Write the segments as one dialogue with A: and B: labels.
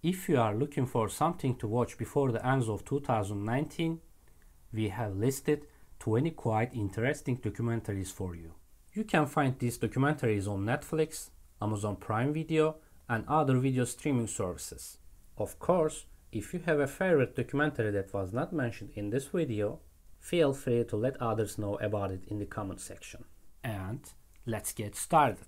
A: If you are looking for something to watch before the end of 2019, we have listed 20 quite interesting documentaries for you. You can find these documentaries on Netflix, Amazon Prime Video, and other video streaming services. Of course, if you have a favorite documentary that was not mentioned in this video, feel free to let others know about it in the comment section. And let's get started.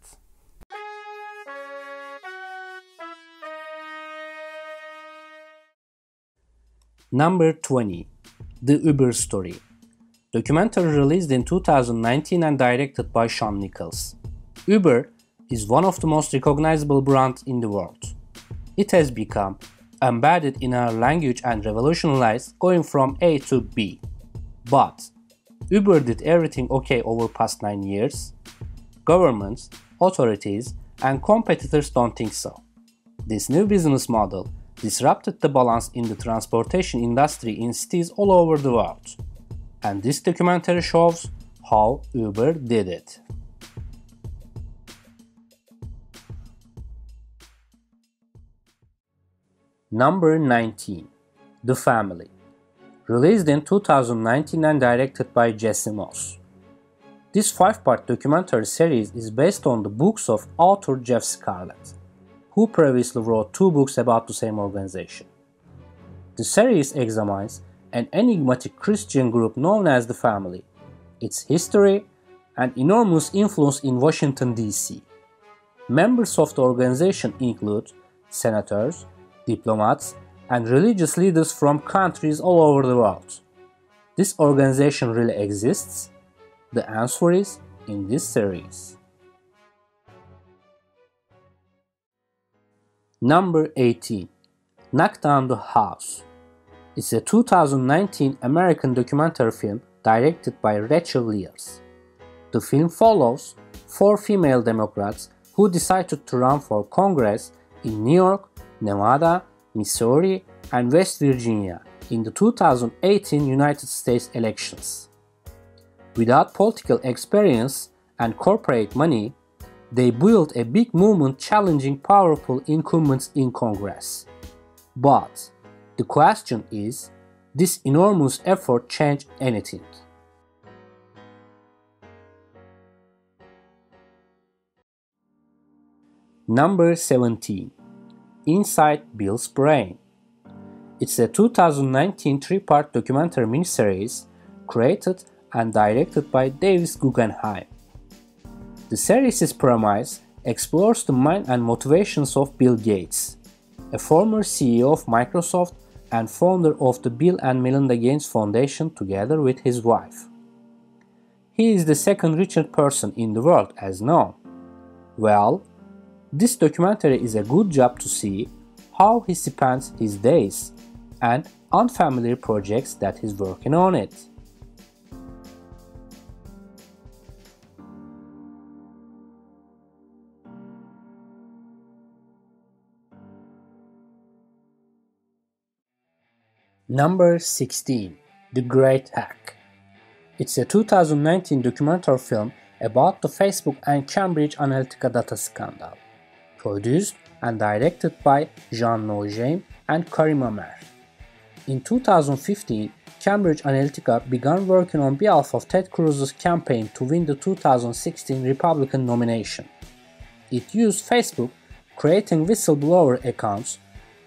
A: Number 20. The Uber Story. Documentary released in 2019 and directed by Sean Nichols. Uber is one of the most recognizable brands in the world. It has become embedded in our language and revolutionized going from A to B. But Uber did everything okay over past 9 years? Governments, authorities, and competitors don't think so. This new business model disrupted the balance in the transportation industry in cities all over the world. And this documentary shows how Uber did it. Number 19. The Family. Released in 2019 and directed by Jesse Moss. This 5-part documentary series is based on the books of author Jeff Scarlett, who previously wrote 2 books about the same organization. The series examines an enigmatic Christian group known as the Family, its history, and enormous influence in Washington, D.C. Members of the organization include senators, diplomats, and religious leaders from countries all over the world. This organization really exists? The answer is in this series. Number 18. Knock Down the House. It's a 2019 American documentary film directed by Rachel Lears. The film follows 4 female Democrats who decided to run for Congress in New York, Nevada, Missouri, and West Virginia in the 2018 United States elections. Without political experience and corporate money, they built a big movement challenging powerful incumbents in Congress. But the question is, this enormous effort change anything? Number 17. Inside Bill's Brain. It's a 2019 3-part documentary miniseries created and directed by Davis Guggenheim. The series' premise explores the mind and motivations of Bill Gates, a former CEO of Microsoft and founder of the Bill and Melinda Gates Foundation together with his wife. He is the second richest person in the world as known. Well, this documentary is a good job to see how he spends his days and unfamiliar projects that he's working on it. Number 16. The Great Hack. It's a 2019 documentary film about the Facebook and Cambridge Analytica data scandal, produced and directed by Jean Nogem and Karim Amer. In 2015, Cambridge Analytica began working on behalf of Ted Cruz's campaign to win the 2016 Republican nomination. It used Facebook, creating whistleblower accounts,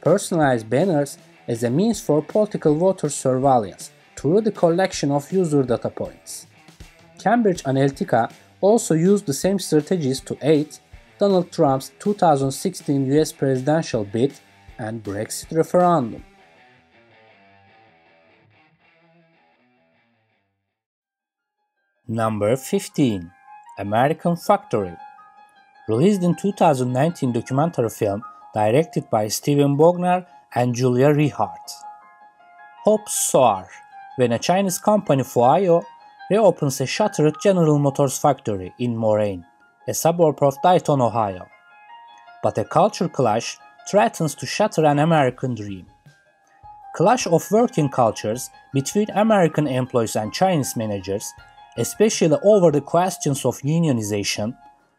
A: personalized banners as a means for political voter surveillance through the collection of user data points. Cambridge Analytica also used the same strategies to aid Donald Trump's 2016 US presidential bid and Brexit referendum. Number 15. American Factory. Released in 2019 documentary film directed by Steven Bognar and Julia Rehart. Hopes soar when a Chinese company Fuayo reopens a shuttered General Motors factory in Moraine, a suburb of Dayton, Ohio. But a culture clash threatens to shatter an American dream. Clash of working cultures between American employees and Chinese managers, especially over the questions of unionization,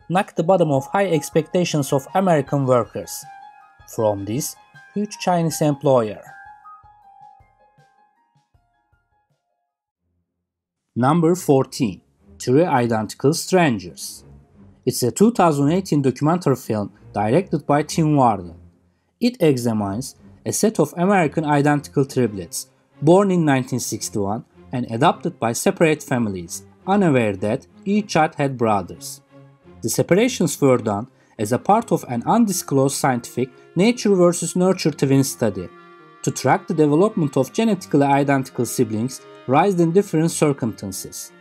A: knocked the bottom of high expectations of American workers. From this, huge Chinese employer. Number 14. Three Identical Strangers. It's a 2018 documentary film directed by Tim Warden. It examines a set of American identical triplets born in 1961 and adopted by separate families, unaware that each child had brothers. The separations were done as a part of an undisclosed scientific nature versus nurture twin study to track the development of genetically identical siblings raised in different circumstances.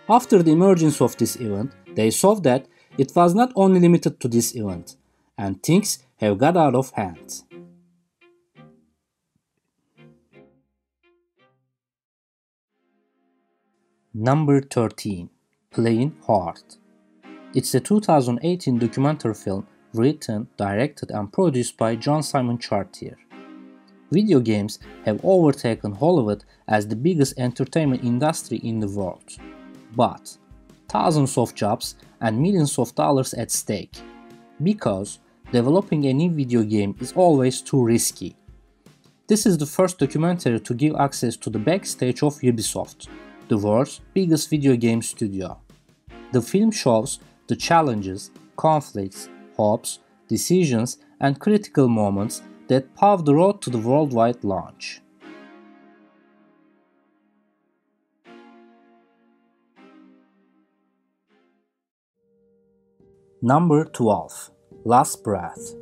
A: After the emergence of this event, they saw that it was not only limited to this event, and things have got out of hand. Number 13. Playing Hard. It's a 2018 documentary film written, directed and produced by John Simon Chartier. Video games have overtaken Hollywood as the biggest entertainment industry in the world. But thousands of jobs and millions of dollars at stake, because developing a new video game is always too risky. This is the first documentary to give access to the backstage of Ubisoft, the world's biggest video game studio. The film shows the challenges, conflicts, hopes, decisions, and critical moments that paved the road to the worldwide launch. Number 12. Last Breath.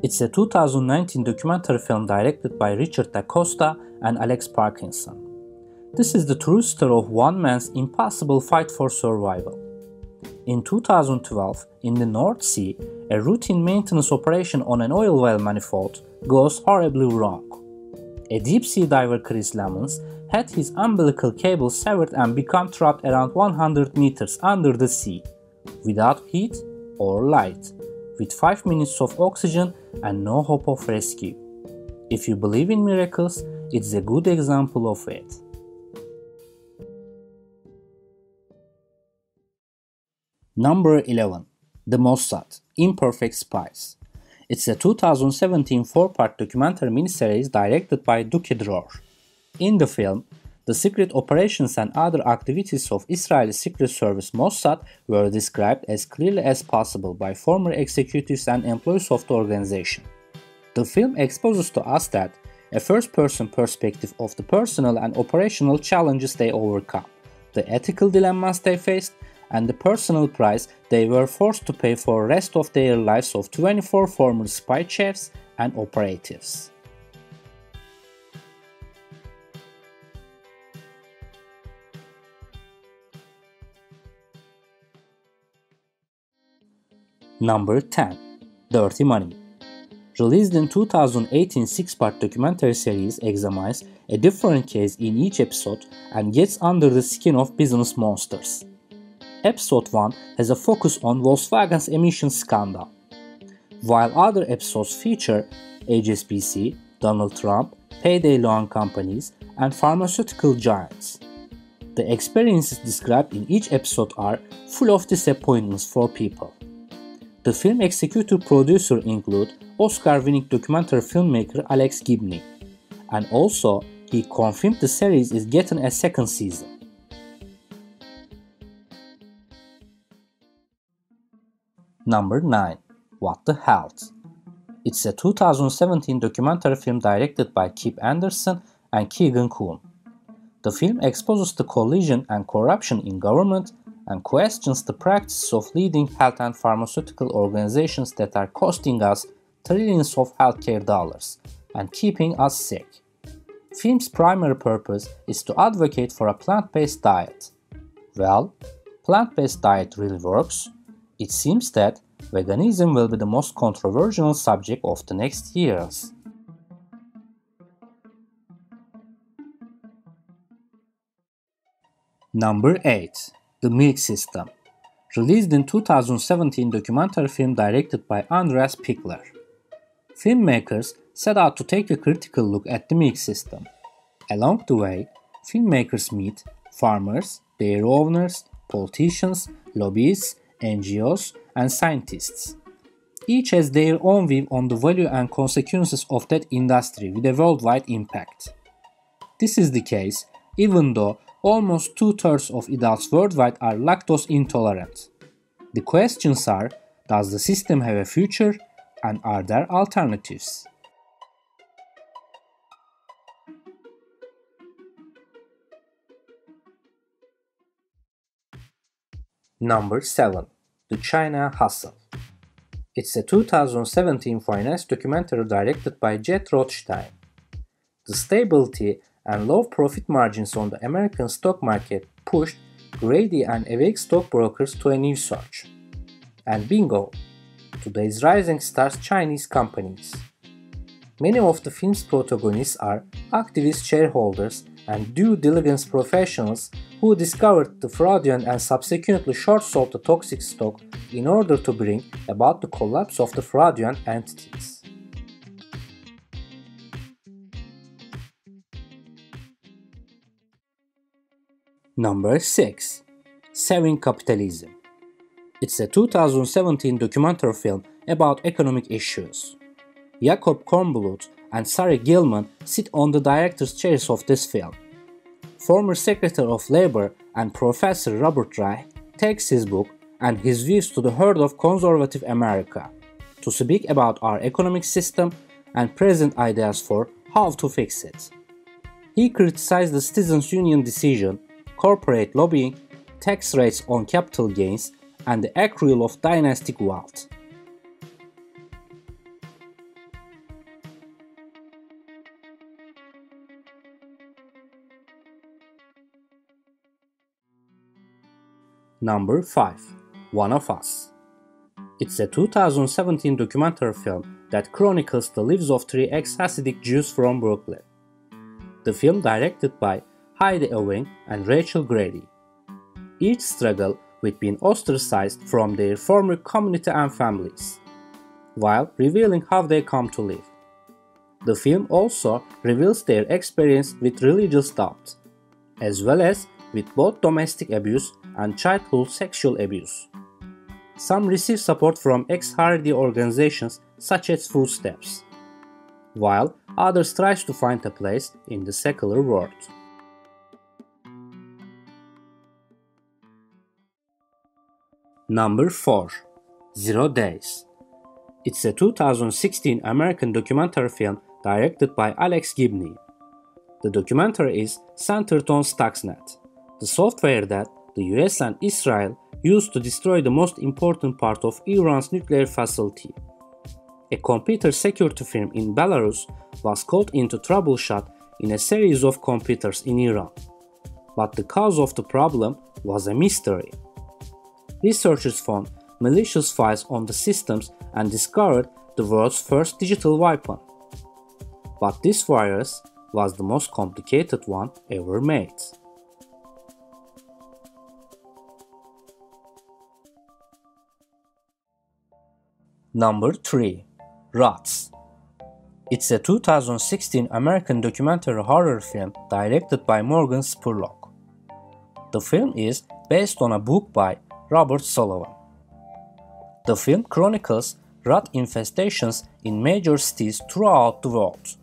A: It's a 2019 documentary film directed by Richard Da Costa and Alex Parkinson. This is the true story of one man's impossible fight for survival. In 2012, in the North Sea, a routine maintenance operation on an oil well manifold goes horribly wrong. A deep-sea diver, Chris Lemons, had his umbilical cable severed and became trapped around 100 meters under the sea, without heat or light, with 5 minutes of oxygen and no hope of rescue. If you believe in miracles, it's a good example of it. Number 11. The Mossad, Imperfect Spies. It's a 2017 4-part documentary miniseries directed by Duke Dror. In the film, the secret operations and other activities of Israeli Secret Service Mossad were described as clearly as possible by former executives and employees of the organization. The film exposes to us that a first-person perspective of the personal and operational challenges they overcome, the ethical dilemmas they faced, and the personal price they were forced to pay for the rest of their lives of 24 former spy chiefs and operatives. Number 10. Dirty Money. Released in 2018, 6-part documentary series examines a different case in each episode and gets under the skin of business monsters. Episode 1 has a focus on Volkswagen's emissions scandal, while other episodes feature HSBC, Donald Trump, payday loan companies, and pharmaceutical giants. The experiences described in each episode are full of disappointments for people. The film executive producer include Oscar-winning documentary filmmaker Alex Gibney, and also he confirmed the series is getting a second season. Number 9. What the Health. It's a 2017 documentary film directed by Kip Anderson and Keegan Kuhn. The film exposes the collusion and corruption in government and questions the practices of leading health and pharmaceutical organizations that are costing us trillions of healthcare dollars and keeping us sick. Film's primary purpose is to advocate for a plant-based diet. Well, plant-based diet really works. It seems that veganism will be the most controversial subject of the next years. Number 8. The Milk System. Released in 2017 documentary film directed by Andreas Pickler. Filmmakers set out to take a critical look at the milk system. Along the way, filmmakers meet farmers, dairy owners, politicians, lobbyists, NGOs, and scientists. Each has their own view on the value and consequences of that industry with a worldwide impact. This is the case even though almost two-thirds of adults worldwide are lactose intolerant. The questions are, does the system have a future and are there alternatives? Number 7. The China Hustle. It's a 2017 finance documentary directed by Jet Rothstein. The stability and low profit margins on the American stock market pushed greedy and awake stockbrokers to a new search. And bingo! Today's rising stars Chinese companies. Many of the film's protagonists are activist shareholders and due diligence professionals who discovered the fraudulent and subsequently short-sold the toxic stock in order to bring about the collapse of the fraudulent entities. Number 6. Saving Capitalism. It's a 2017 documentary film about economic issues. Jacob Kornblut and Sarah Gilman sit on the director's chairs of this film. Former Secretary of Labor and Professor Robert Reich takes his book and his views to the heart of conservative America to speak about our economic system and present ideas for how to fix it. He criticized the Citizens Union decision, corporate lobbying, tax rates on capital gains, and the accrual of dynastic wealth. Number 5. One of Us. It's a 2017 documentary film that chronicles the lives of three ex-Hasidic Jews from Brooklyn. The film directed by Heidi Ewing and Rachel Grady. Each struggle with being ostracized from their former community and families, while revealing how they come to live. The film also reveals their experience with religious doubt, as well as with both domestic abuse and childhood sexual abuse. Some receive support from ex-Haredi organizations such as Footsteps, while others try to find a place in the secular world. Number 4. 0 Days. It's a 2016 American documentary film directed by Alex Gibney. The documentary is centered on Stuxnet, the software that the US and Israel used to destroy the most important part of Iran's nuclear facility. A computer security firm in Belarus was called in to troubleshoot in a series of computers in Iran, but the cause of the problem was a mystery. Researchers found malicious files on the systems and discovered the world's first digital weapon. But this virus was the most complicated one ever made. Number 3. Rats. It's a 2016 American documentary horror film directed by Morgan Spurlock. The film is based on a book by Robert Sullivan. The film chronicles rat infestations in major cities throughout the world.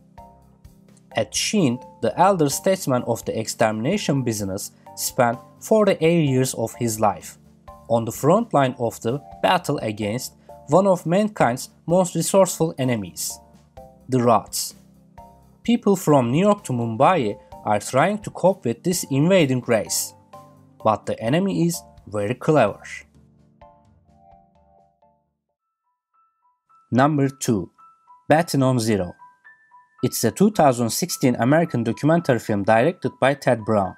A: Ed Sheen, the elder statesman of the extermination business, spent 48 years of his life on the front line of the battle against one of mankind's most resourceful enemies, the rats. People from New York to Mumbai are trying to cope with this invading race, but the enemy is very clever. Number 2. Betting on Zero. It's a 2016 American documentary film directed by Ted Brown.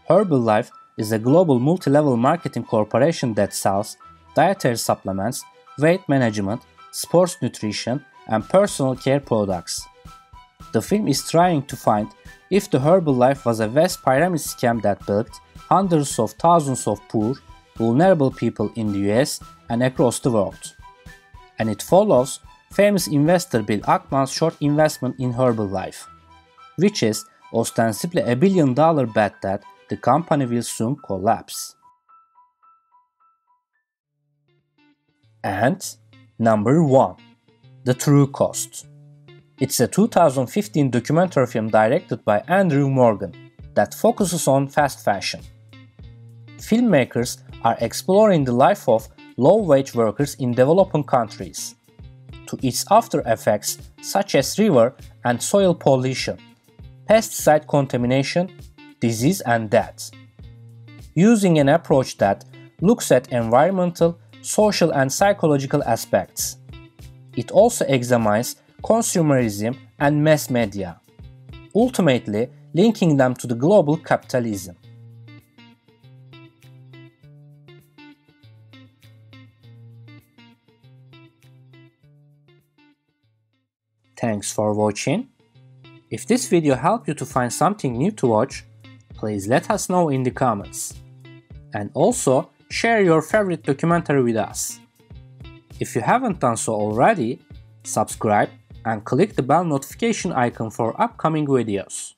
A: Herbalife is a global multi-level marketing corporation that sells dietary supplements, weight management, sports nutrition, and personal care products. The film is trying to find if the Herbalife was a vast pyramid scam that bilked hundreds of thousands of poor, vulnerable people in the US and across the world. And it follows famous investor Bill Ackman's short investment in Herbalife, which is ostensibly a $1 billion bet that the company will soon collapse. And Number 1. The True Cost. It's a 2015 documentary film directed by Andrew Morgan that focuses on fast fashion. Filmmakers are exploring the life of low-wage workers in developing countries, to its after effects such as river and soil pollution, pesticide contamination, disease and death. Using an approach that looks at environmental, social and psychological aspects. It also examines consumerism and mass media, ultimately linking them to the global capitalism. Thanks for watching. If this video helped you to find something new to watch, please let us know in the comments. And also share your favorite documentary with us. If you haven't done so already, subscribe and click the bell notification icon for upcoming videos.